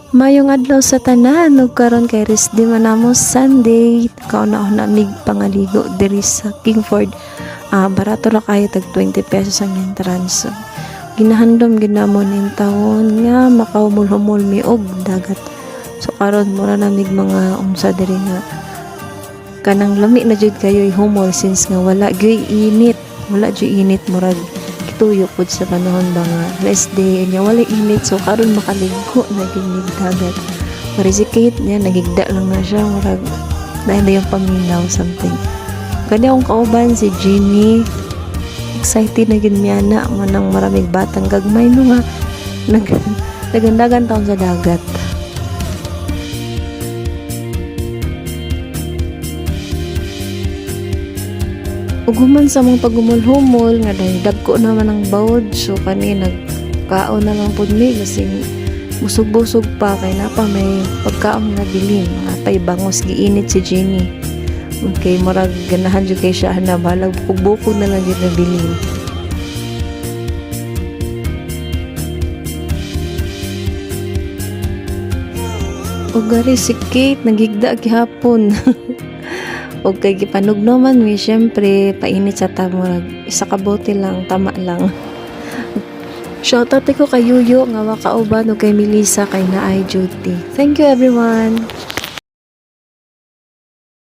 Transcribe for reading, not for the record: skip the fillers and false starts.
Mayong adlaw sa tanan ug karon kay rest day man namo Sunday. Kauna-una mig pangaligo diri sa Kingford. Barato ra kayo tag 20 pesos ang entrance. So, ginahandom gid namon in taon nga makahumol-humol mi og dagat. So karon mura na mig mga unsa diri nga kanang lami na jud kayo humol since nga wala gyud init. Wala jud init murag tuyo pod sa panahon ba nga rest day nya wala init so karon makaligo na ginig dagat marisikate niya nagigda lang na siya murag dahil na yung paminaw something kani akong kauban si Jenny excited na gid miya na manang maraming batang gagmay no nga nagandagan taon sa dagat. Ug human sa mga pagumol-humol nga dahil dagko naman ang bawod so kani nagkaon na lang pud mi kasi busog-busog pa kay napa may pagkaon nga bilin atay bangos giinit si Jenny okay murag ganahan jud kay siya na balag bukog na lang jud na bilin. Ug gari si Kate nagigda gihapon o kay gipanugnoman mi syempre painit sa tamurag isa ka bote lang tama lang. Shoutout ko kay Yuyo nga wakauban o kay Melissa kay naay duty. Thank you everyone.